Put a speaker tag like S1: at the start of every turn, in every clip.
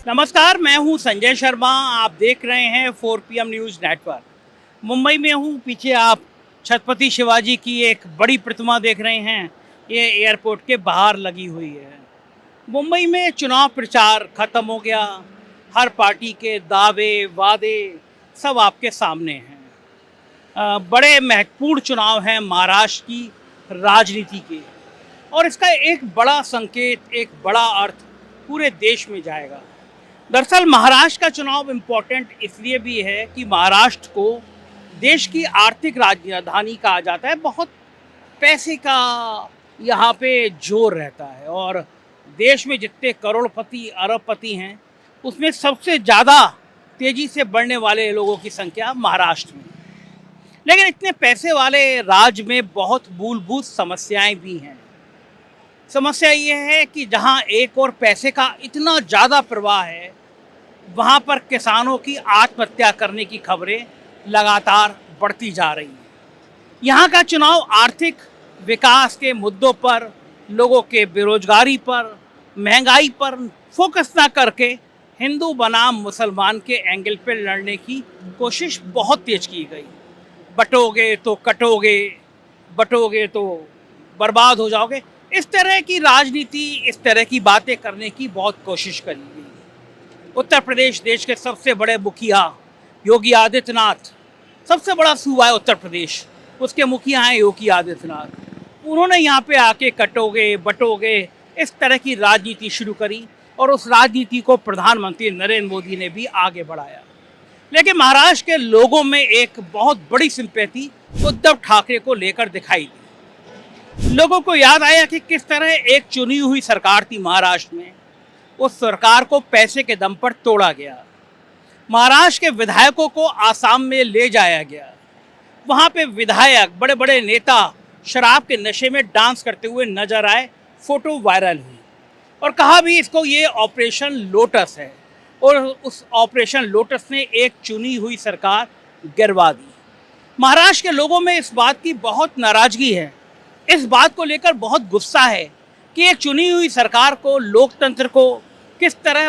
S1: नमस्कार, मैं हूं संजय शर्मा। आप देख रहे हैं 4 PM न्यूज़ नेटवर्क। मुंबई में हूं। पीछे आप छत्रपति शिवाजी की एक बड़ी प्रतिमा देख रहे हैं। ये एयरपोर्ट के बाहर लगी हुई है। मुंबई में चुनाव प्रचार खत्म हो गया। हर पार्टी के दावे वादे सब आपके सामने हैं। बड़े महत्वपूर्ण चुनाव हैं महाराष्ट्र की राजनीति के, और इसका एक बड़ा संकेत, एक बड़ा अर्थ पूरे देश में जाएगा। दरअसल महाराष्ट्र का चुनाव इम्पोर्टेंट इसलिए भी है कि महाराष्ट्र को देश की आर्थिक राजधानी कहा जाता है। बहुत पैसे का यहाँ पे जोर रहता है, और देश में जितने करोड़पति अरबपति हैं उसमें सबसे ज़्यादा तेज़ी से बढ़ने वाले लोगों की संख्या महाराष्ट्र में। लेकिन इतने पैसे वाले राज्य में बहुत मूलभूत समस्याएं भी हैं। समस्या ये है कि जहाँ एक और पैसे का इतना ज़्यादा प्रवाह है, वहाँ पर किसानों की आत्महत्या करने की खबरें लगातार बढ़ती जा रही हैं। यहाँ का चुनाव आर्थिक विकास के मुद्दों पर, लोगों के बेरोजगारी पर, महंगाई पर फोकस ना करके हिंदू बनाम मुसलमान के एंगल पर लड़ने की कोशिश बहुत तेज की गई। बटोगे तो कटोगे, बटोगे तो बर्बाद हो जाओगे, इस तरह की राजनीति, इस तरह की बातें करने की बहुत कोशिश करी गई। उत्तर प्रदेश देश के सबसे बड़े मुखिया योगी आदित्यनाथ, सबसे बड़ा सूबा है उत्तर प्रदेश, उसके मुखिया हैं योगी आदित्यनाथ। उन्होंने यहाँ पे आके कटोगे बटोगे इस तरह की राजनीति शुरू करी, और उस राजनीति को प्रधानमंत्री नरेंद्र मोदी ने भी आगे बढ़ाया। लेकिन महाराष्ट्र के लोगों में एक बहुत बड़ी सिंपैथी उद्धव ठाकरे को लेकर दिखाई दी। लोगों को याद आया कि किस तरह एक चुनी हुई सरकार थी महाराष्ट्र में, उस सरकार को पैसे के दम पर तोड़ा गया। महाराष्ट्र के विधायकों को आसाम में ले जाया गया। वहाँ पे विधायक, बड़े बड़े नेता शराब के नशे में डांस करते हुए नजर आए, फोटो वायरल हुई, और कहा भी इसको ये ऑपरेशन लोटस है। और उस ऑपरेशन लोटस ने एक चुनी हुई सरकार गिरवा दी। महाराष्ट्र के लोगों में इस बात की बहुत नाराजगी है, इस बात को लेकर बहुत गुस्सा है कि एक चुनी हुई सरकार को, लोकतंत्र को किस तरह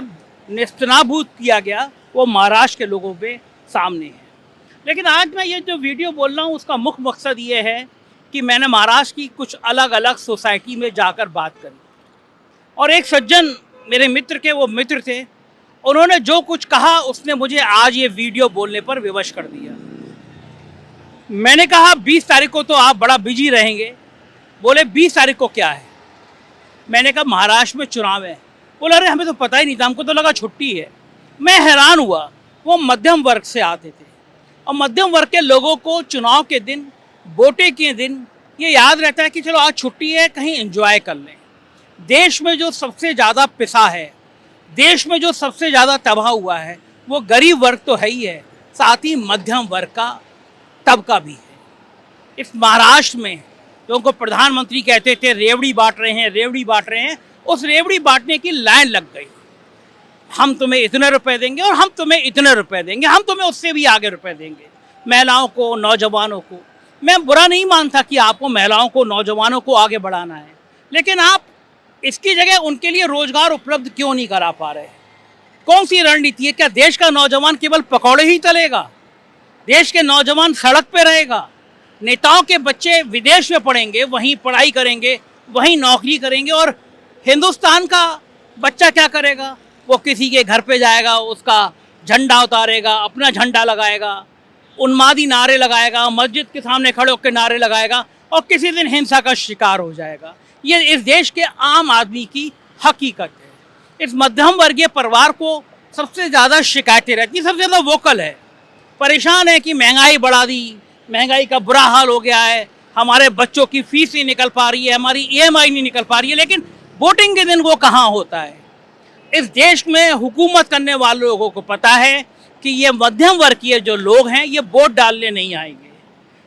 S1: नेस्तनाबूद किया गया, वो महाराष्ट्र के लोगों के सामने है। लेकिन आज मैं ये जो वीडियो बोल रहा हूँ उसका मुख्य मकसद ये है कि मैंने महाराष्ट्र की कुछ अलग अलग सोसाइटी में जाकर बात करी, और एक सज्जन मेरे मित्र के, वो मित्र थे, उन्होंने जो कुछ कहा उसने मुझे आज ये वीडियो बोलने पर विवश कर दिया। मैंने कहा 20 तारीख को तो आप बड़ा बिजी रहेंगे। बोले 20 तारीख को क्या है? मैंने कहा महाराष्ट्र में चुनाव है। बोला अरे हमें तो पता ही नहीं था, हमको तो लगा छुट्टी है। मैं हैरान हुआ। वो मध्यम वर्ग से आते थे, और मध्यम वर्ग के लोगों को चुनाव के दिन, वोटिंग के दिन ये याद रहता है कि चलो आज छुट्टी है, कहीं एंजॉय कर लें। देश में जो सबसे ज़्यादा पिसा है, देश में जो सबसे ज़्यादा तबाह हुआ है, वो गरीब वर्ग तो है ही है, साथ ही मध्यम वर्ग का तबका भी है। इस महाराष्ट्र में जो उनको प्रधानमंत्री कहते थे रेवड़ी बांट रहे हैं, रेवड़ी बांट रहे हैं, उस रेवड़ी बांटने की लाइन लग गई। हम तुम्हें इतने रुपए देंगे, और हम तुम्हें इतने रुपए देंगे, हम तुम्हें उससे भी आगे रुपए देंगे। महिलाओं को, नौजवानों को, मैं बुरा नहीं मानता कि आपको महिलाओं को, नौजवानों को आगे बढ़ाना है, लेकिन आप इसकी जगह उनके लिए रोजगार उपलब्ध क्यों नहीं करा पा रहे? कौन सी रणनीति है? क्या देश का नौजवान केवल पकौड़े ही तलेगा? देश के नौजवान सड़क पे रहेगा? नेताओं के बच्चे विदेश में पढ़ेंगे, वहीं पढ़ाई करेंगे, वहीं नौकरी करेंगे, और हिंदुस्तान का बच्चा क्या करेगा? वो किसी के घर पे जाएगा, उसका झंडा उतारेगा, अपना झंडा लगाएगा, उन्मादी नारे लगाएगा, मस्जिद के सामने खड़े होकर नारे लगाएगा, और किसी दिन हिंसा का शिकार हो जाएगा। ये इस देश के आम आदमी की हकीकत है। इस मध्यम वर्गीय परिवार को सबसे ज़्यादा शिकायतें रहती, सबसे ज़्यादा वोकल है, परेशान है कि महंगाई बढ़ा दी, महंगाई का बुरा हाल हो गया है, हमारे बच्चों की फीस नहीं निकल पा रही है, हमारी EMI नहीं निकल पा रही है। लेकिन वोटिंग के दिन वो कहाँ होता है? इस देश में हुकूमत करने वाले लोगों को पता है कि ये मध्यम वर्गीय जो लोग हैं ये वोट डालने नहीं आएंगे,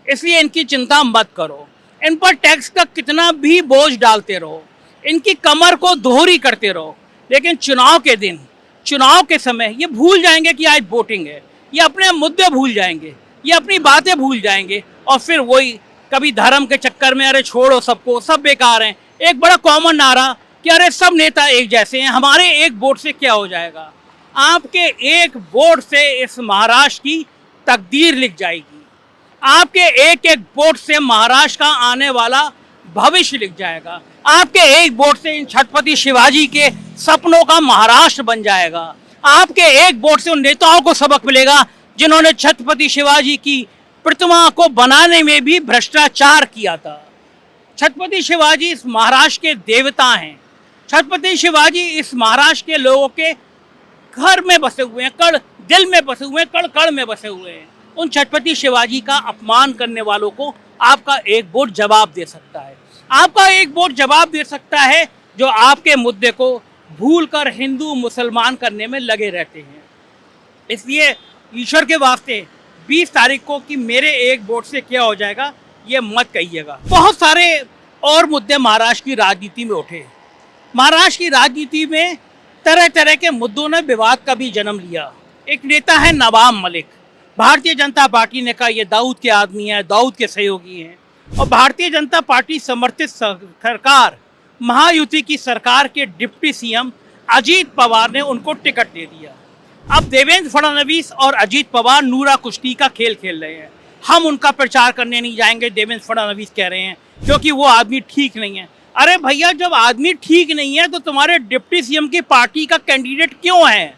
S1: इसलिए इनकी चिंता मत करो। इन पर टैक्स का कितना भी बोझ डालते रहो, इनकी कमर को दोहरी करते रहो, लेकिन चुनाव के दिन, चुनाव के समय ये भूल जाएंगे कि आज वोटिंग है, ये अपने मुद्दे भूल जाएंगे, ये अपनी बातें भूल जाएंगे, और फिर वही कभी धर्म के चक्कर में अरे छोड़ो सबको, सब बेकार हैं। एक बड़ा कॉमन नारा कि अरे सब नेता एक जैसे हैं, हमारे एक वोट से क्या हो जाएगा। आपके एक वोट से इस महाराष्ट्र की तकदीर लिख जाएगी। आपके एक एक वोट से महाराष्ट्र का आने वाला भविष्य लिख जाएगा। आपके एक वोट से इन छत्रपति शिवाजी के सपनों का महाराष्ट्र बन जाएगा। आपके एक वोट से उन नेताओं को सबक मिलेगा जिन्होंने छत्रपति शिवाजी की प्रतिमा को बनाने में भी भ्रष्टाचार किया था। छत्रपति शिवाजी इस महाराष्ट्र के देवता हैं। छत्रपति शिवाजी इस महाराष्ट्र के लोगों के घर में बसे हुए हैं, कड़ दिल में बसे हुए हैं, कड़ कड़ में बसे हुए हैं। उन छत्रपति शिवाजी का अपमान करने वालों को आपका एक वोट जवाब दे सकता है। आपका एक वोट जवाब दे सकता है जो आपके मुद्दे को भूलकर हिंदू मुसलमान करने में लगे रहते हैं। इसलिए ईश्वर के वास्ते 20 तारीख को कि मेरे एक वोट से क्या हो जाएगा ये मत कहिएगा। बहुत सारे और मुद्दे महाराष्ट्र की राजनीति में उठे। महाराष्ट्र की राजनीति में तरह तरह के मुद्दों ने विवाद का भी जन्म लिया। एक नेता है नवाब मलिक, भारतीय जनता पार्टी ने कहा ये दाऊद के आदमी है, दाऊद के सहयोगी हैं, और भारतीय जनता पार्टी समर्थित सरकार महायुति की सरकार के डिप्टी सीएम अजीत पवार ने उनको टिकट दे दिया। अब देवेंद्र फडणवीस और अजीत पवार नूरा कुश्ती का खेल खेल रहे हैं। हम उनका प्रचार करने नहीं जाएंगे, देवेंद्र फडणवीस कह रहे हैं, क्योंकि वो आदमी ठीक नहीं है। अरे भैया, जब आदमी ठीक नहीं है तो तुम्हारे डिप्टी सीएम की पार्टी का कैंडिडेट क्यों है?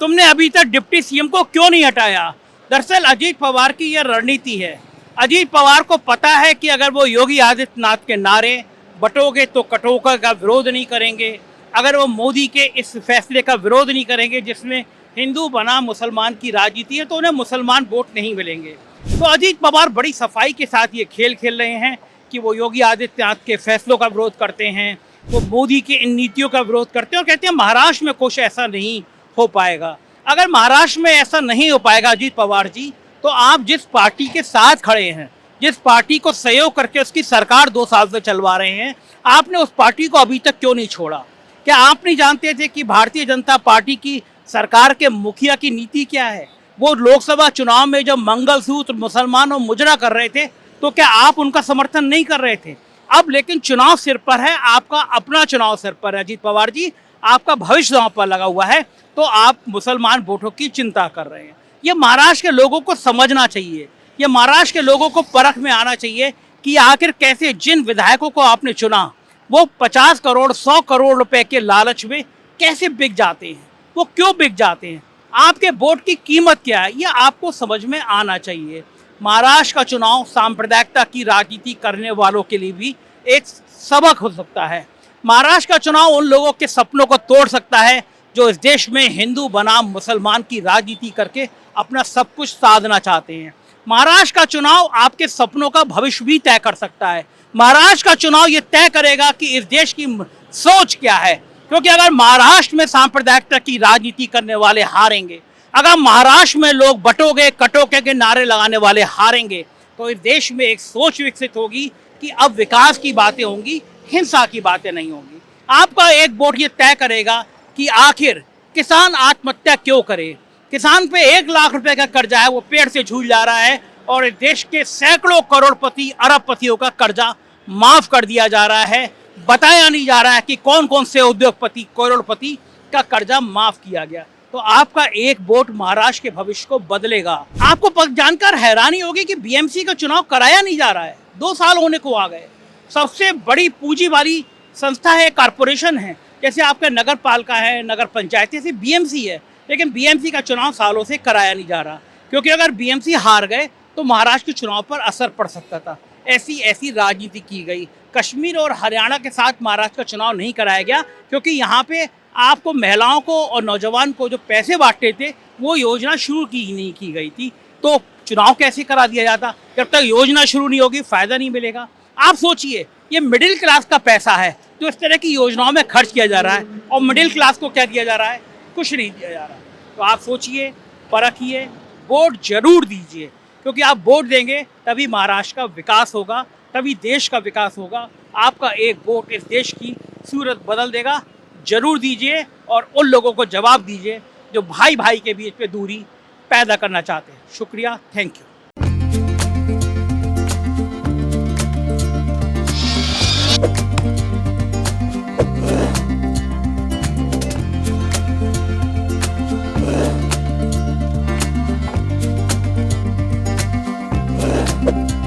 S1: तुमने अभी तक डिप्टी सीएम को क्यों नहीं हटाया? दरअसल अजीत पवार की यह रणनीति है। अजीत पवार को पता है कि अगर वो योगी आदित्यनाथ के नारे बटोगे तो कटोगे का विरोध नहीं करेंगे, अगर वो मोदी के इस फैसले का विरोध नहीं करेंगे जिसमें हिंदू बना मुसलमान की राजनीति है, तो उन्हें मुसलमान वोट नहीं मिलेंगे। तो अजीत पवार बड़ी सफाई के साथ ये खेल खेल रहे हैं कि वो योगी आदित्यनाथ के फैसलों का विरोध करते हैं, वो मोदी की इन नीतियों का विरोध करते हैं, और कहते हैं महाराष्ट्र में कुछ ऐसा नहीं हो पाएगा। अगर महाराष्ट्र में ऐसा नहीं हो पाएगा अजीत पवार जी, तो आप जिस पार्टी के साथ खड़े हैं, जिस पार्टी को सहयोग करके उसकी सरकार 2 साल से चलवा रहे हैं, आपने उस पार्टी को अभी तक क्यों नहीं छोड़ा? क्या आप नहीं जानते थे कि भारतीय जनता पार्टी की सरकार के मुखिया की नीति क्या है? वो लोकसभा चुनाव में जब मंगलसूत्र मुसलमानों मुजरा कर रहे थे तो क्या आप उनका समर्थन नहीं कर रहे थे? अब लेकिन चुनाव सिर पर है, आपका अपना चुनाव सिर पर है अजीत पवार जी, आपका भविष्य दांव पर लगा हुआ है, तो आप मुसलमान वोटों की चिंता कर रहे हैं। ये महाराष्ट्र के लोगों को समझना चाहिए, ये महाराष्ट्र के लोगों को परख में आना चाहिए कि आखिर कैसे जिन विधायकों को आपने चुना वो 50 करोड़ 100 करोड़ रुपए के लालच में कैसे बिक जाते हैं, वो क्यों बिक जाते हैं, आपके वोट की कीमत क्या है, ये आपको समझ में आना चाहिए। महाराष्ट्र का चुनाव सांप्रदायिकता की राजनीति करने वालों के लिए भी एक सबक हो सकता है। महाराष्ट्र का चुनाव उन लोगों के सपनों को तोड़ सकता है जो इस देश में हिंदू बनाम मुसलमान की राजनीति करके अपना सब कुछ साधना चाहते हैं। महाराष्ट्र का चुनाव आपके सपनों का भविष्य भी तय कर सकता है। महाराष्ट्र का चुनाव ये तय करेगा कि इस देश की सोच क्या है, क्योंकि अगर महाराष्ट्र में सांप्रदायिकता की राजनीति करने वाले हारेंगे, अगर महाराष्ट्र में लोग बटोगे कटोगे के नारे लगाने वाले हारेंगे, तो इस देश में एक सोच विकसित होगी कि अब विकास की बातें होंगी, हिंसा की बातें नहीं होंगी। आपका एक वोट ये तय करेगा कि आखिर किसान आत्महत्या क्यों करे। किसान पे 1 लाख रुपए का कर्जा है, वो पेड़ से झूल जा रहा है, और देश के सैकड़ों करोड़पति अरबपतियों का कर्जा माफ कर दिया जा रहा है। बताया नहीं जा रहा है कि कौन कौन से उद्योगपति करोड़पति का कर्जा माफ किया गया। तो आपका एक वोट महाराष्ट्र के भविष्य को बदलेगा। आपको जानकर हैरानी होगी कि बीएमसी का चुनाव कराया नहीं जा रहा है। 2 साल होने को आ गए। सबसे बड़ी पूंजी वाली संस्था है, कारपोरेशन है, जैसे आपका नगर पालिका है, नगर पंचायत, जैसे बीएमसी है, लेकिन बीएमसी का चुनाव सालों से कराया नहीं जा रहा, क्योंकि अगर बीएमसी हार गए तो महाराष्ट्र के चुनाव पर असर पड़ सकता था। ऐसी राजनीति की गई। कश्मीर और हरियाणा के साथ महाराष्ट्र का चुनाव नहीं कराया गया, क्योंकि यहाँ पे आपको महिलाओं को और नौजवान को जो पैसे बांटते थे वो योजना शुरू की नहीं की गई थी, तो चुनाव कैसे करा दिया जाता? जब तक योजना शुरू नहीं होगी फ़ायदा नहीं मिलेगा। आप सोचिए, ये मिडिल क्लास का पैसा है जो इस तरह की योजनाओं में खर्च किया जा रहा है, और मिडिल क्लास को क्या दिया जा रहा है? कुछ नहीं दिया जा रहा। तो आप सोचिए, परखिए, वोट जरूर दीजिए, क्योंकि आप वोट देंगे तभी महाराष्ट्र का विकास होगा, तभी देश का विकास होगा। आपका एक वोट इस देश की सूरत बदल देगा। जरूर दीजिए, और उन लोगों को जवाब दीजिए जो भाई भाई के बीच में दूरी पैदा करना चाहते हैं। शुक्रिया, थैंक यू।
S2: है।